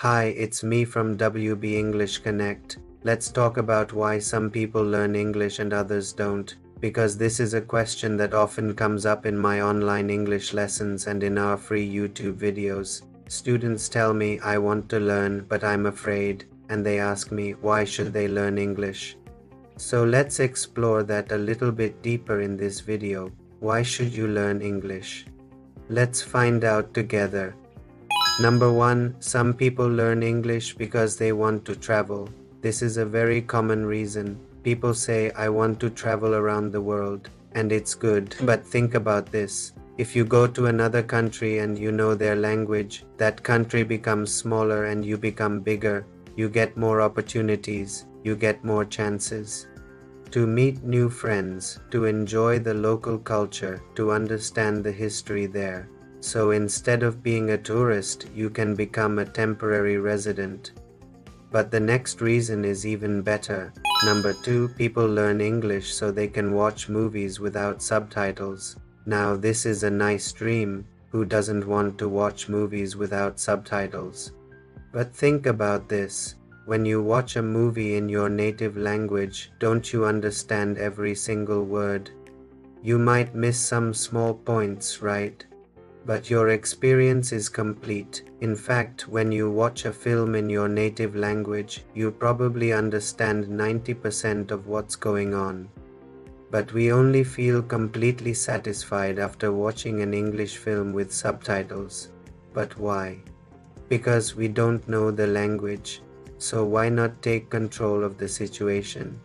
Hi, it's me from WB English Connect. Let's talk about why some people learn English and others don't, because this is a question that often comes up in my online English lessons and in our free YouTube videos. Students tell me I want to learn, but I'm afraid, and they ask me why should they learn English. So let's explore that a little bit deeper in this video. Why should you learn English? Let's find out together. Number 1, some people learn English because they want to travel. This is a very common reason. People say, I want to travel around the world, and it's good. But think about this. If you go to another country and you know their language, that country becomes smaller and you become bigger. You get more opportunities. You get more chances. To meet new friends, to enjoy the local culture, to understand the history there. So instead of being a tourist, you can become a temporary resident. But the next reason is even better. Number 2, people learn English so they can watch movies without subtitles. Now this is a nice dream. Who doesn't want to watch movies without subtitles? But think about this. When you watch a movie in your native language, don't you understand every single word? You might miss some small points, right? But your experience is complete. In fact, when you watch a film in your native language, you probably understand 90% of what's going on. But we only feel completely satisfied after watching an English film with subtitles. But why? Because we don't know the language. So why not take control of the situation?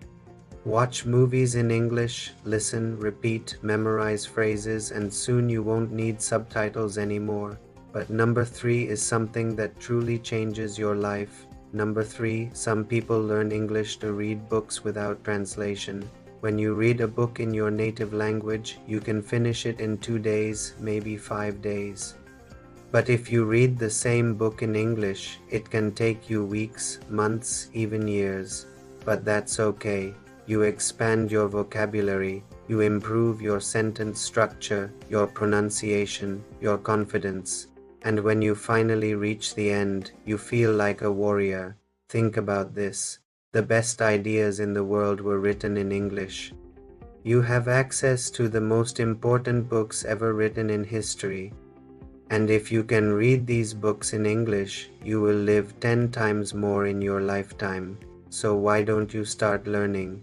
Watch movies in English, listen, repeat, memorize phrases, and soon you won't need subtitles anymore. But number 3 is something that truly changes your life. Number 3, some people learn English to read books without translation. When you read a book in your native language, you can finish it in 2 days, maybe 5 days. But if you read the same book in English, it can take you weeks, months, even years. But that's okay. You expand your vocabulary, you improve your sentence structure, your pronunciation, your confidence. And when you finally reach the end, you feel like a warrior. Think about this. The best ideas in the world were written in English. You have access to the most important books ever written in history. And if you can read these books in English, you will live 10 times more in your lifetime. So why don't you start learning?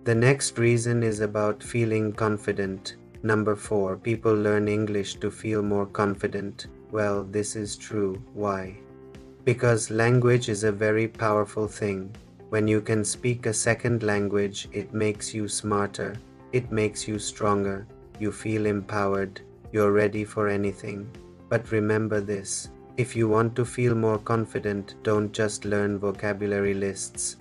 The next reason is about feeling confident. Number 4, people learn English to feel more confident. Well, this is true. Why? Because language is a very powerful thing. When you can speak a second language, it makes you smarter. It makes you stronger. You feel empowered. You're ready for anything. But remember this, if you want to feel more confident, don't just learn vocabulary lists.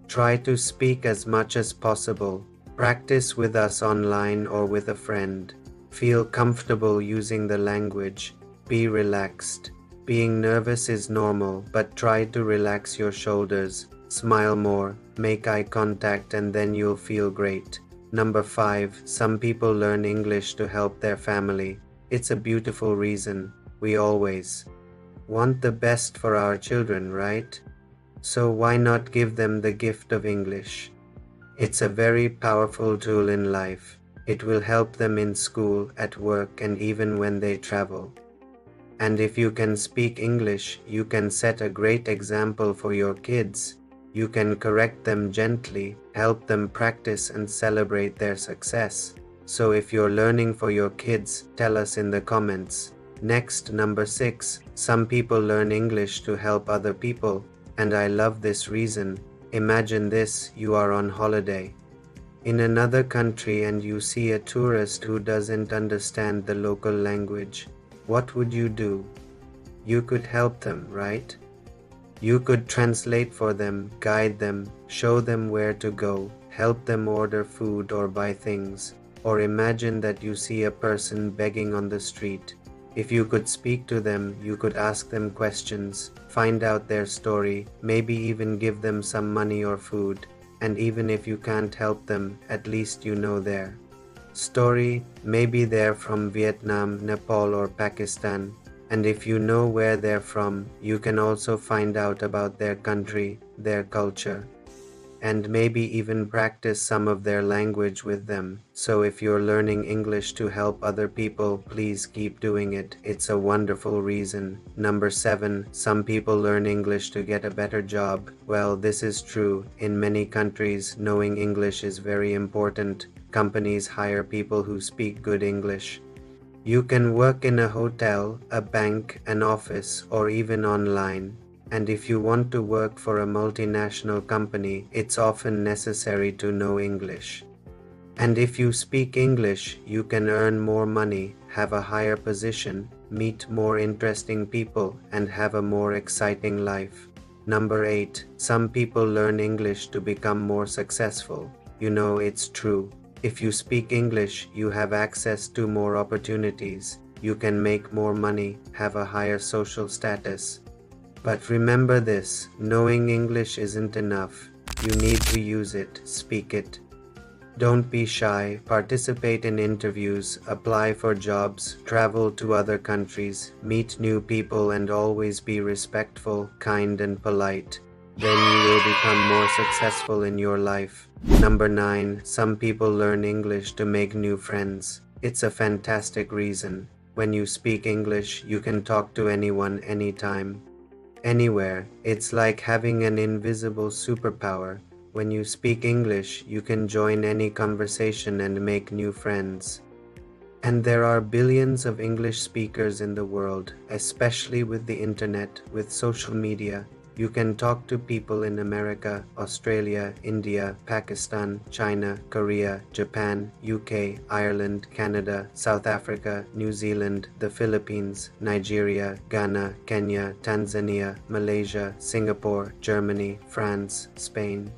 Try to speak as much as possible. Practice with us online or with a friend. Feel comfortable using the language. Be relaxed. Being nervous is normal, but try to relax your shoulders. Smile more, make eye contact, and then you'll feel great. Number 5, some people learn English to help their family. It's a beautiful reason. We always want the best for our children, right? So why not give them the gift of English? It's a very powerful tool in life. It will help them in school, at work, and even when they travel. And if you can speak English, you can set a great example for your kids. You can correct them gently, help them practice and celebrate their success. So if you're learning for your kids, tell us in the comments. Next, number 6, some people learn English to help other people. And I love this reason. Imagine this, you are on holiday in another country and you see a tourist who doesn't understand the local language. What would you do? You could help them, right? You could translate for them, guide them, show them where to go, help them order food or buy things. Or imagine that you see a person begging on the street. If you could speak to them, you could ask them questions, find out their story, maybe even give them some money or food. And even if you can't help them, at least you know their story. Maybe they're from Vietnam, Nepal, or Pakistan. And if you know where they're from, you can also find out about their country, their culture, and maybe even practice some of their language with them. So if you're learning English to help other people, please keep doing it. It's a wonderful reason. Number 7, some people learn English to get a better job. Well, this is true. In many countries, knowing English is very important. Companies hire people who speak good English. You can work in a hotel, a bank, an office, or even online. And if you want to work for a multinational company, it's often necessary to know English. And if you speak English, you can earn more money, have a higher position, meet more interesting people, and have a more exciting life. Number 8, some people learn English to become more successful. You know, it's true. If you speak English, you have access to more opportunities. You can make more money, have a higher social status. But remember this, knowing English isn't enough. You need to use it, speak it. Don't be shy, participate in interviews, apply for jobs, travel to other countries, meet new people, and always be respectful, kind, and polite. Then you will become more successful in your life. Number 9, some people learn English to make new friends. It's a fantastic reason. When you speak English, you can talk to anyone, anytime. Anywhere. It's like having an invisible superpower. When you speak English, you can join any conversation and make new friends. And there are billions of English speakers in the world, especially with the internet, with social media. You can talk to people in America, Australia, India, Pakistan, China, Korea, Japan, UK, Ireland, Canada, South Africa, New Zealand, the Philippines, Nigeria, Ghana, Kenya, Tanzania, Malaysia, Singapore, Germany, France, Spain,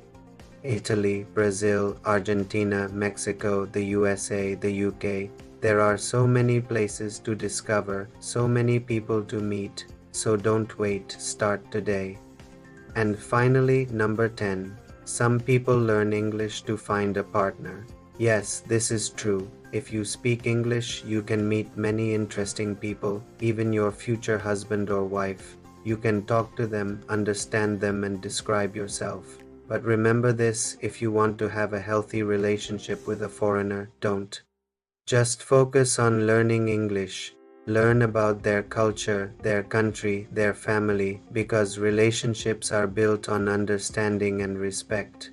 Italy, Brazil, Argentina, Mexico, the USA, the UK. There are so many places to discover, so many people to meet. So don't wait, start today. And finally, number 10. Some people learn English to find a partner. Yes, this is true. If you speak English, you can meet many interesting people, even your future husband or wife. You can talk to them, understand them, and describe yourself. But remember this, if you want to have a healthy relationship with a foreigner, don't. Just focus on learning English. Learn about their culture, their country, their family, because relationships are built on understanding and respect.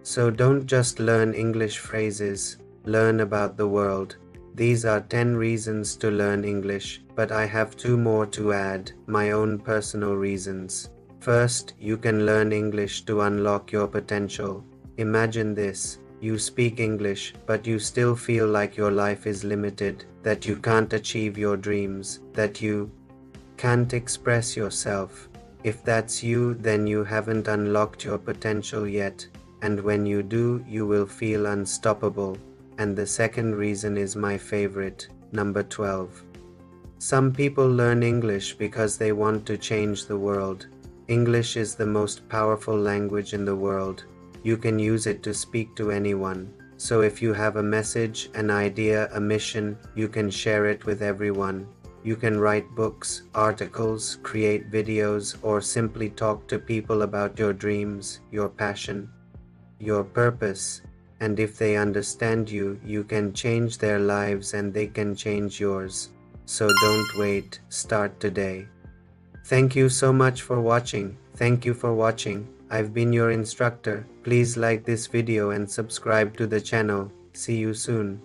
So don't just learn English phrases, learn about the world. These are 10 reasons to learn English, but I have 2 more to add, my own personal reasons. First, you can learn English to unlock your potential. Imagine this. You speak English, but you still feel like your life is limited, that you can't achieve your dreams, that you can't express yourself. If that's you, then you haven't unlocked your potential yet, and when you do, you will feel unstoppable. And the second reason is my favorite, number 12. Some people learn English because they want to change the world. English is the most powerful language in the world. You can use it to speak to anyone. So if you have a message, an idea, a mission, you can share it with everyone. You can write books, articles, create videos, or simply talk to people about your dreams, your passion, your purpose. And if they understand you, you can change their lives and they can change yours. So don't wait, start today. Thank you so much for watching. Thank you for watching. I've been your instructor. Please like this video and subscribe to the channel. See you soon.